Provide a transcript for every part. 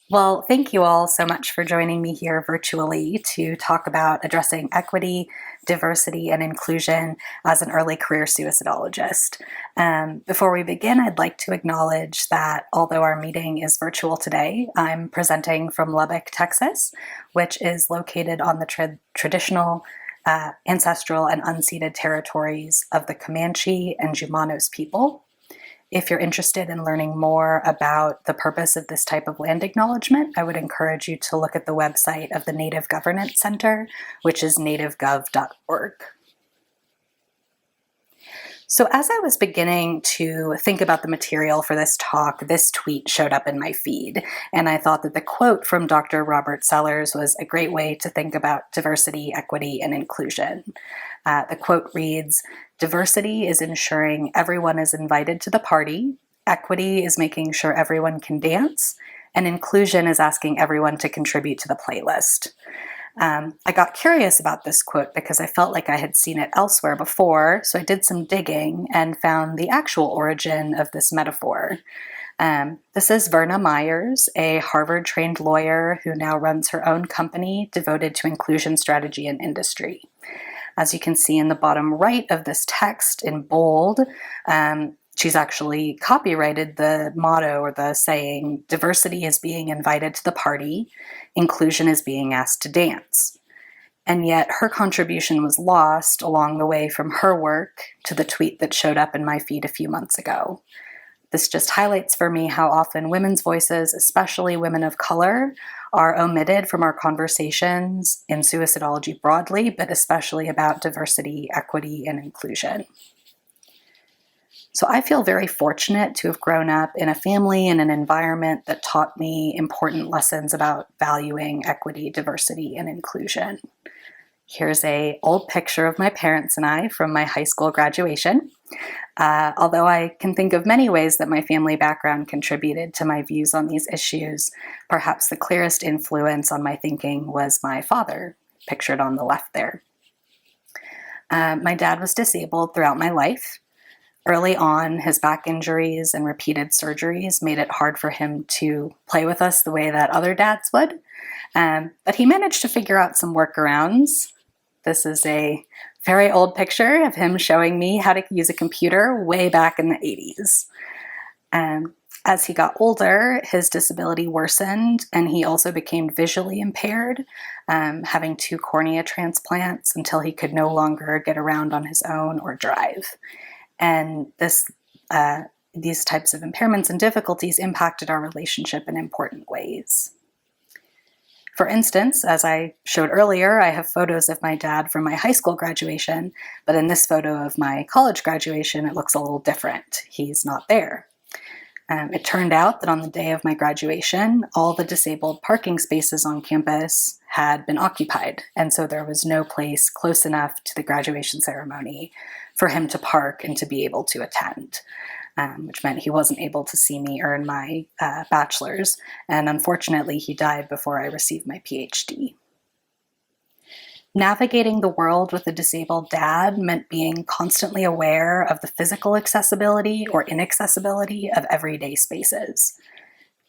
Well, thank you all so much for joining me here virtually to talk about addressing equity, diversity, and inclusion as an early career suicidologist. Before we begin, I'd like to acknowledge that although our meeting is virtual today, I'm presenting from Lubbock, Texas, which is located on the traditional ancestral and unceded territories of the Comanche and Jumanos people. If you're interested in learning more about the purpose of this type of land acknowledgement, I would encourage you to look at the website of the Native Governance Center, which is nativegov.org. So as I was beginning to think about the material for this talk, this tweet showed up in my feed, and I thought that the quote from Dr. Robert Sellers was a great way to think about diversity, equity, and inclusion. The quote reads, "Diversity is ensuring everyone is invited to the party, equity is making sure everyone can dance, and inclusion is asking everyone to contribute to the playlist." I got curious about this quote because I felt like I had seen it elsewhere before, so I did some digging and found the actual origin of this metaphor. This is Verna Myers, a Harvard-trained lawyer who now runs her own company devoted to inclusion strategy and industry. As you can see in the bottom right of this text in bold, she's actually copyrighted the motto or the saying, "Diversity is being invited to the party, inclusion is being asked to dance." And yet her contribution was lost along the way from her work to the tweet that showed up in my feed a few months ago. This just highlights for me how often women's voices, especially women of color, are omitted from our conversations in suicidology broadly, but especially about diversity, equity, and inclusion. So I feel very fortunate to have grown up in a family and an environment that taught me important lessons about valuing equity, diversity, and inclusion. Here's an old picture of my parents and I from my high school graduation. Although I can think of many ways that my family background contributed to my views on these issues, perhaps the clearest influence on my thinking was my father, pictured on the left there. My dad was disabled throughout my life. Early on, his back injuries and repeated surgeries made it hard for him to play with us the way that other dads would. But he managed to figure out some workarounds. This is a very old picture of him showing me how to use a computer way back in the 80s. As he got older, his disability worsened, and he also became visually impaired, having 2 cornea transplants until he could no longer get around on his own or drive. And these types of impairments and difficulties impacted our relationship in important ways. For instance, as I showed earlier, I have photos of my dad from my high school graduation, but in this photo of my college graduation, it looks a little different. He's not there. It turned out that on the day of my graduation, all the disabled parking spaces on campus had been occupied, and so there was no place close enough to the graduation ceremony for him to park and to be able to attend, which meant he wasn't able to see me earn my bachelor's, and unfortunately he died before I received my PhD. Navigating the world with a disabled dad meant being constantly aware of the physical accessibility or inaccessibility of everyday spaces.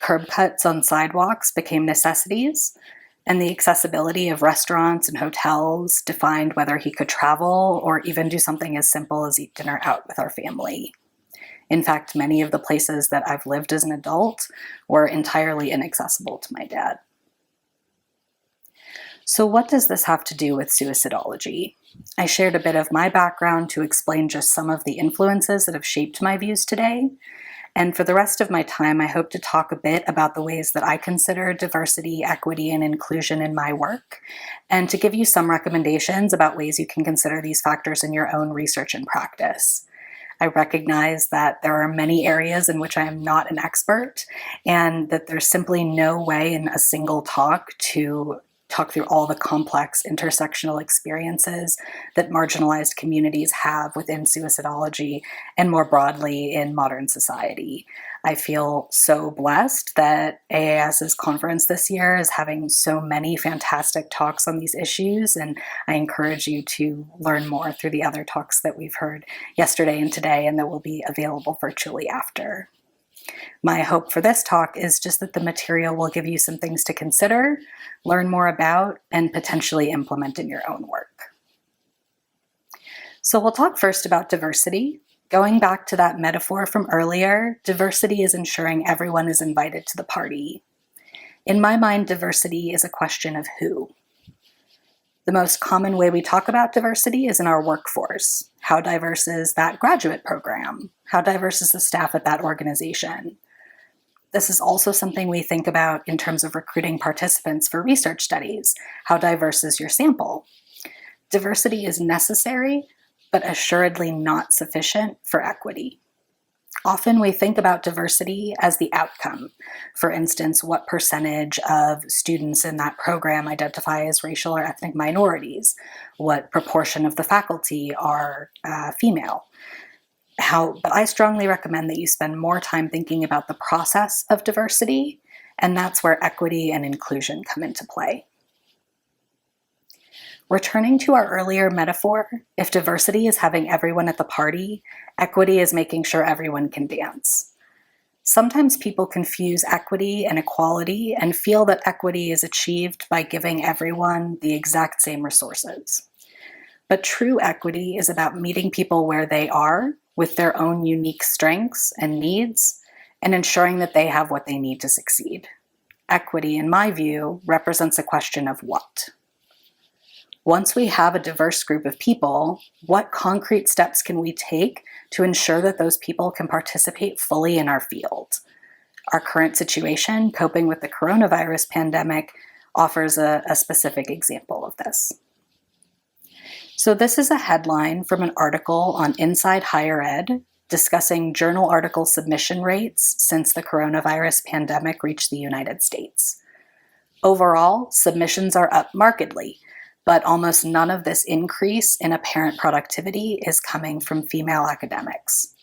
Curb cuts on sidewalks became necessities, and the accessibility of restaurants and hotels defined whether he could travel or even do something as simple as eat dinner out with our family. In fact, many of the places that I've lived as an adult were entirely inaccessible to my dad. So what does this have to do with suicidology? I shared a bit of my background to explain just some of the influences that have shaped my views today. And for the rest of my time, I hope to talk a bit about the ways that I consider diversity, equity, and inclusion in my work, and to give you some recommendations about ways you can consider these factors in your own research and practice. I recognize that there are many areas in which I am not an expert, and that there's simply no way in a single talk to talk through all the complex intersectional experiences that marginalized communities have within suicidology and more broadly in modern society. I feel so blessed that AAS's conference this year is having so many fantastic talks on these issues, and I encourage you to learn more through the other talks that we've heard yesterday and today and that will be available virtually after. My hope for this talk is just that the material will give you some things to consider, learn more about, and potentially implement in your own work. So we'll talk first about diversity. Going back to that metaphor from earlier, diversity is ensuring everyone is invited to the party. In my mind, diversity is a question of who. The most common way we talk about diversity is in our workforce. How diverse is that graduate program? How diverse is the staff at that organization? This is also something we think about in terms of recruiting participants for research studies. How diverse is your sample? Diversity is necessary, but assuredly not sufficient for equity. Often we think about diversity as the outcome. For instance, what percentage of students in that program identify as racial or ethnic minorities? What proportion of the faculty are female? But I strongly recommend that you spend more time thinking about the process of diversity, and that's where equity and inclusion come into play. Returning to our earlier metaphor, if diversity is having everyone at the party, equity is making sure everyone can dance. Sometimes people confuse equity and equality and feel that equity is achieved by giving everyone the exact same resources. But true equity is about meeting people where they are with their own unique strengths and needs and ensuring that they have what they need to succeed. Equity, in my view, represents a question of what. Once we have a diverse group of people, what concrete steps can we take to ensure that those people can participate fully in our field? Our current situation, coping with the coronavirus pandemic, offers a specific example of this. So this is a headline from an article on Inside Higher Ed discussing journal article submission rates since the coronavirus pandemic reached the United States. Overall, submissions are up markedly, but almost none of this increase in apparent productivity is coming from female academics.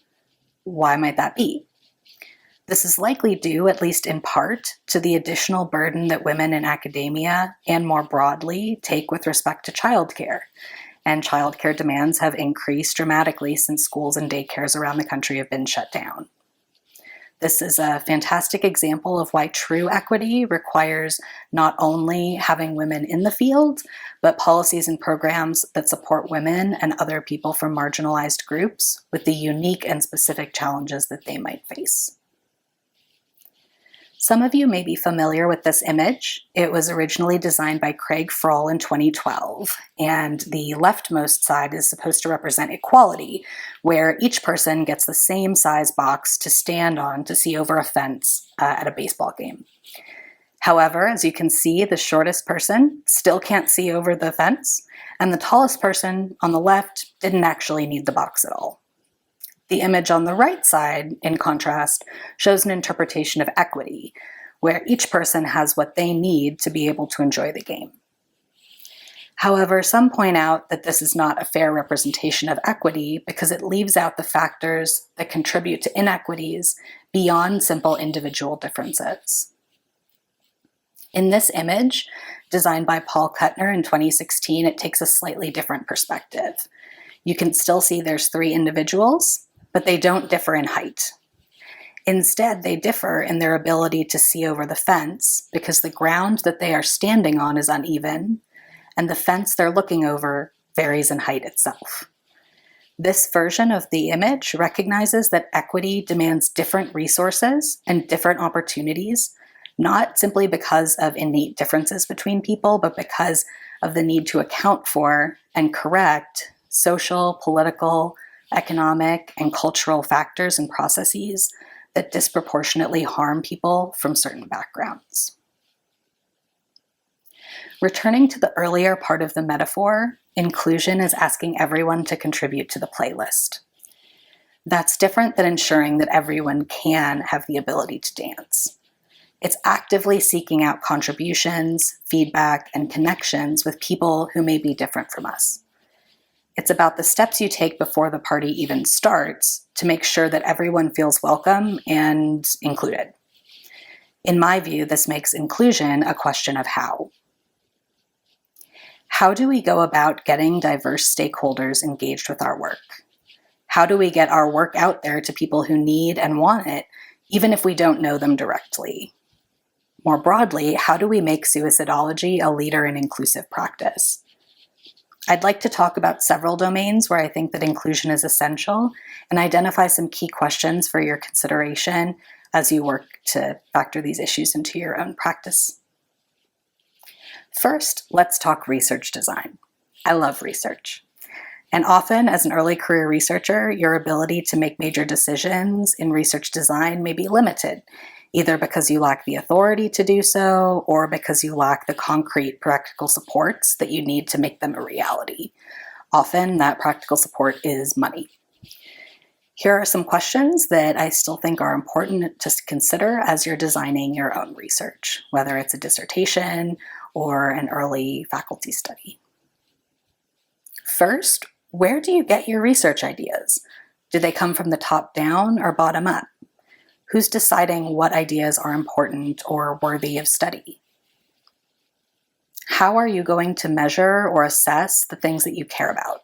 Why might that be? This is likely due, at least in part, to the additional burden that women in academia and more broadly take with respect to childcare. And childcare demands have increased dramatically since schools and daycares around the country have been shut down. This is a fantastic example of why true equity requires not only having women in the field, but policies and programs that support women and other people from marginalized groups with the unique and specific challenges that they might face. Some of you may be familiar with this image. It was originally designed by Craig Frohl in 2012, and the leftmost side is supposed to represent equality, where each person gets the same size box to stand on to see over a fence at a baseball game. However, as you can see, the shortest person still can't see over the fence, and the tallest person on the left didn't actually need the box at all. The image on the right side, in contrast, shows an interpretation of equity, where each person has what they need to be able to enjoy the game. However, some point out that this is not a fair representation of equity because it leaves out the factors that contribute to inequities beyond simple individual differences. In this image, designed by Paul Kuttner in 2016, it takes a slightly different perspective. You can still see there's 3 individuals, but they don't differ in height. Instead, they differ in their ability to see over the fence because the ground that they are standing on is uneven, and the fence they're looking over varies in height itself. This version of the image recognizes that equity demands different resources and different opportunities, not simply because of innate differences between people, but because of the need to account for and correct social, political, economic, and cultural factors and processes that disproportionately harm people from certain backgrounds. Returning to the earlier part of the metaphor, inclusion is asking everyone to contribute to the playlist. That's different than ensuring that everyone can have the ability to dance. It's actively seeking out contributions, feedback, and connections with people who may be different from us. It's about the steps you take before the party even starts to make sure that everyone feels welcome and included. In my view, this makes inclusion a question of how. How do we go about getting diverse stakeholders engaged with our work? How do we get our work out there to people who need and want it, even if we don't know them directly? More broadly, how do we make suicidology a leader in inclusive practice? I'd like to talk about several domains where I think that inclusion is essential and identify some key questions for your consideration as you work to factor these issues into your own practice. First, let's talk research design. I love research. And often, as an early career researcher, your ability to make major decisions in research design may be limited, either because you lack the authority to do so or because you lack the concrete practical supports that you need to make them a reality. Often, that practical support is money. Here are some questions that I still think are important to consider as you're designing your own research, whether it's a dissertation or an early faculty study. First, where do you get your research ideas? Do they come from the top down or bottom up? Who's deciding what ideas are important or worthy of study? How are you going to measure or assess the things that you care about?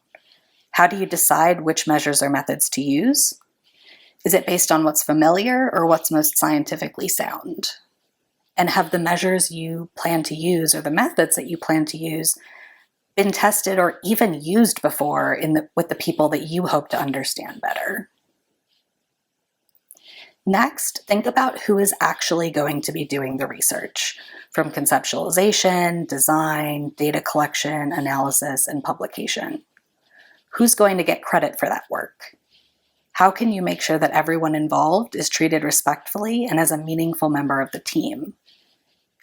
How do you decide which measures or methods to use? Is it based on what's familiar or what's most scientifically sound? And have the measures you plan to use or the methods that you plan to use been tested or even used before with the people that you hope to understand better? Next, think about who is actually going to be doing the research, from conceptualization, design, data collection, analysis, and publication. Who's going to get credit for that work? How can you make sure that everyone involved is treated respectfully and as a meaningful member of the team?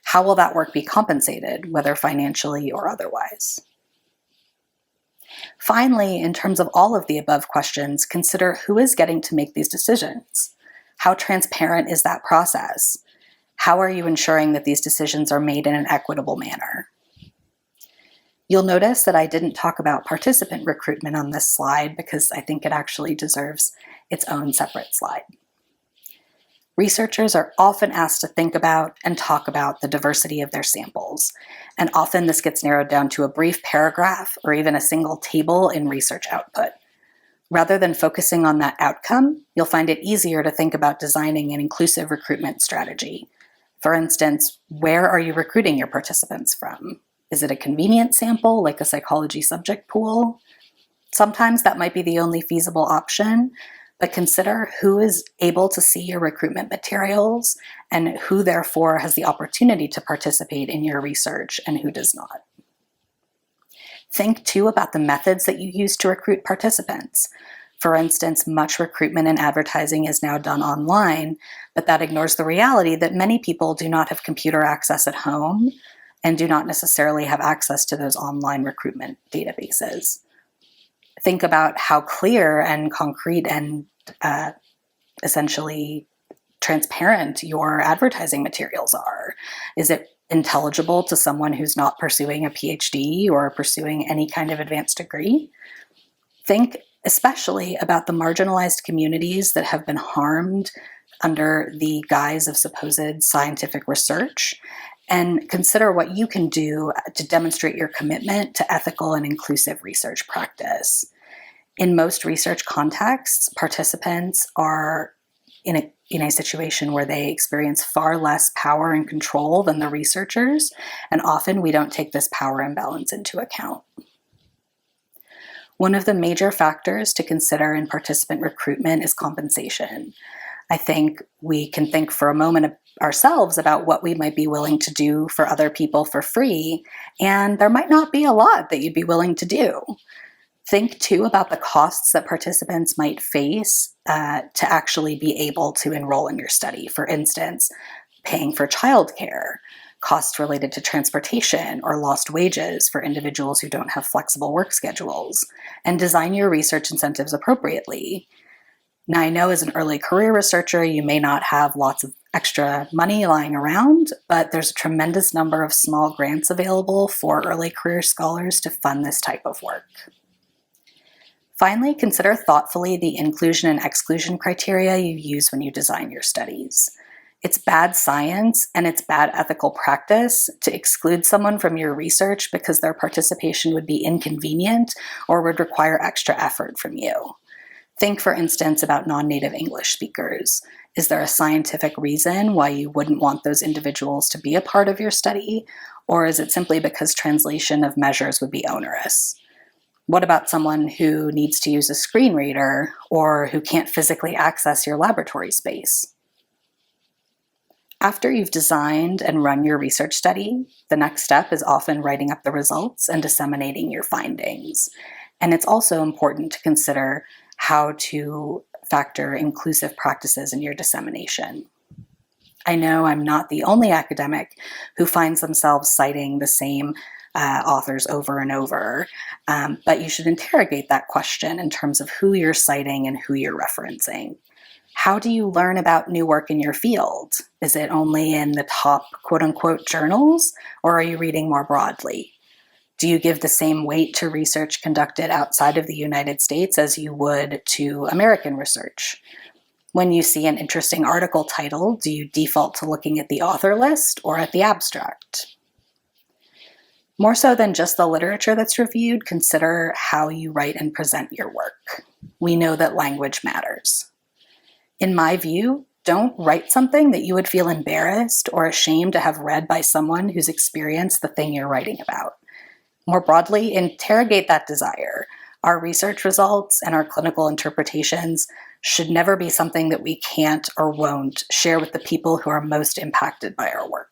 How will that work be compensated, whether financially or otherwise? Finally, in terms of all of the above questions, consider who is getting to make these decisions. How transparent is that process? How are you ensuring that these decisions are made in an equitable manner? You'll notice that I didn't talk about participant recruitment on this slide because I think it actually deserves its own separate slide. Researchers are often asked to think about and talk about the diversity of their samples, and often this gets narrowed down to a brief paragraph or even a single table in research output. Rather than focusing on that outcome, you'll find it easier to think about designing an inclusive recruitment strategy. For instance, where are you recruiting your participants from? Is it a convenient sample, like a psychology subject pool? Sometimes that might be the only feasible option, but consider who is able to see your recruitment materials and who therefore has the opportunity to participate in your research and who does not. Think too about the methods that you use to recruit participants. For instance, much recruitment and advertising is now done online, but that ignores the reality that many people do not have computer access at home and do not necessarily have access to those online recruitment databases. Think about how clear and concrete and essentially transparent your advertising materials are. Is it intelligible to someone who's not pursuing a PhD or pursuing any kind of advanced degree? Think especially about the marginalized communities that have been harmed under the guise of supposed scientific research, and consider what you can do to demonstrate your commitment to ethical and inclusive research practice. In most research contexts, participants are in a situation where they experience far less power and control than the researchers, and often we don't take this power imbalance into account. One of the major factors to consider in participant recruitment is compensation. I think we can think for a moment ourselves about what we might be willing to do for other people for free, and there might not be a lot that you'd be willing to do. Think too about the costs that participants might face to actually be able to enroll in your study. For instance, paying for childcare, costs related to transportation or lost wages for individuals who don't have flexible work schedules, and design your research incentives appropriately. Now, I know as an early career researcher, you may not have lots of extra money lying around, but there's a tremendous number of small grants available for early career scholars to fund this type of work. Finally, consider thoughtfully the inclusion and exclusion criteria you use when you design your studies. It's bad science and it's bad ethical practice to exclude someone from your research because their participation would be inconvenient or would require extra effort from you. Think, for instance, about non-native English speakers. Is there a scientific reason why you wouldn't want those individuals to be a part of your study? Or is it simply because translation of measures would be onerous? What about someone who needs to use a screen reader or who can't physically access your laboratory space? After you've designed and run your research study, the next step is often writing up the results and disseminating your findings. And it's also important to consider how to factor inclusive practices in your dissemination. I know I'm not the only academic who finds themselves citing the same authors over and over, but you should interrogate that question in terms of who you're citing and who you're referencing. How do you learn about new work in your field? Is it only in the top quote-unquote journals, or are you reading more broadly? Do you give the same weight to research conducted outside of the United States as you would to American research? When you see an interesting article title, do you default to looking at the author list or at the abstract? More so than just the literature that's reviewed, consider how you write and present your work. We know that language matters. In my view, don't write something that you would feel embarrassed or ashamed to have read by someone who's experienced the thing you're writing about. More broadly, interrogate that desire. Our research results and our clinical interpretations should never be something that we can't or won't share with the people who are most impacted by our work.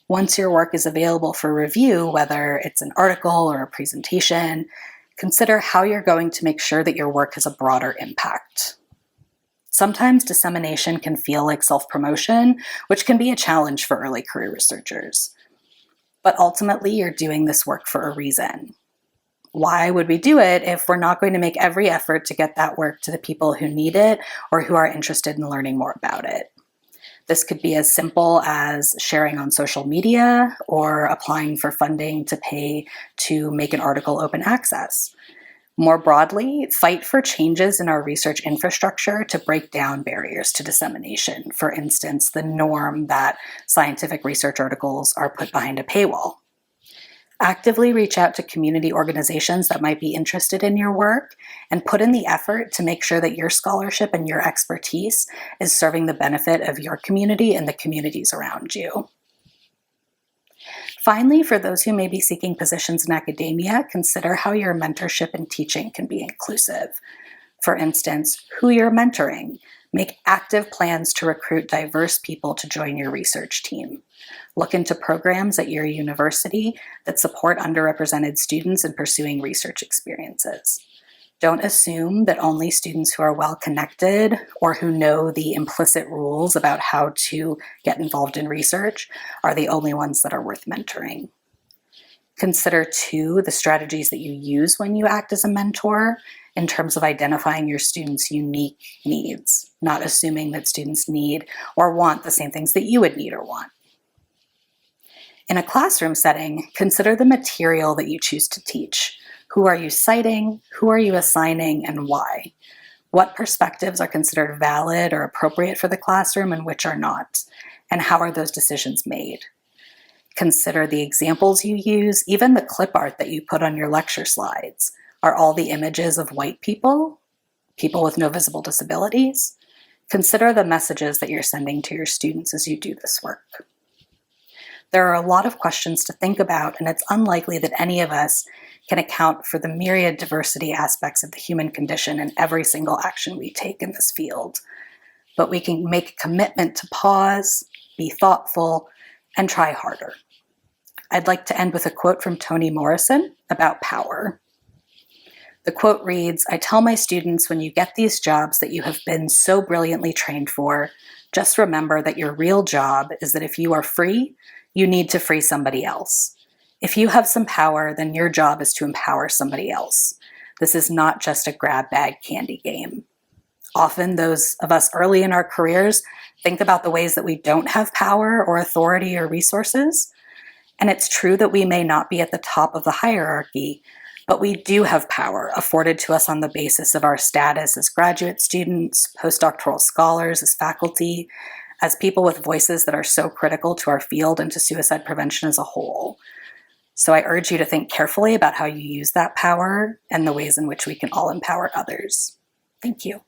Once your work is available for review, whether it's an article or a presentation, consider how you're going to make sure that your work has a broader impact. Sometimes dissemination can feel like self-promotion, which can be a challenge for early career researchers. But ultimately, you're doing this work for a reason. Why would we do it if we're not going to make every effort to get that work to the people who need it or who are interested in learning more about it? This could be as simple as sharing on social media or applying for funding to pay to make an article open access. More broadly, fight for changes in our research infrastructure to break down barriers to dissemination. For instance, the norm that scientific research articles are put behind a paywall. Actively reach out to community organizations that might be interested in your work and put in the effort to make sure that your scholarship and your expertise is serving the benefit of your community and the communities around you. Finally, for those who may be seeking positions in academia, consider how your mentorship and teaching can be inclusive. For instance, who you're mentoring. Make active plans to recruit diverse people to join your research team. Look into programs at your university that support underrepresented students in pursuing research experiences. Don't assume that only students who are well-connected or who know the implicit rules about how to get involved in research are the only ones that are worth mentoring. Consider, too, the strategies that you use when you act as a mentor in terms of identifying your students' unique needs, not assuming that students need or want the same things that you would need or want. In a classroom setting, consider the material that you choose to teach. Who are you citing? Who are you assigning, and why? What perspectives are considered valid or appropriate for the classroom and which are not? And how are those decisions made? Consider the examples you use, even the clip art that you put on your lecture slides. Are all the images of white people? People with no visible disabilities? Consider the messages that you're sending to your students as you do this work. There are a lot of questions to think about, and it's unlikely that any of us can account for the myriad diversity aspects of the human condition in every single action we take in this field. But we can make a commitment to pause, be thoughtful, and try harder. I'd like to end with a quote from Toni Morrison about power. The quote reads, "I tell my students, when you get these jobs that you have been so brilliantly trained for, just remember that your real job is that if you are free, you need to free somebody else. If you have some power, then your job is to empower somebody else. This is not just a grab bag candy game." Often those of us early in our careers think about the ways that we don't have power or authority or resources. And it's true that we may not be at the top of the hierarchy, but we do have power afforded to us on the basis of our status as graduate students, postdoctoral scholars, as faculty, as people with voices that are so critical to our field and to suicide prevention as a whole. So I urge you to think carefully about how you use that power and the ways in which we can all empower others. Thank you.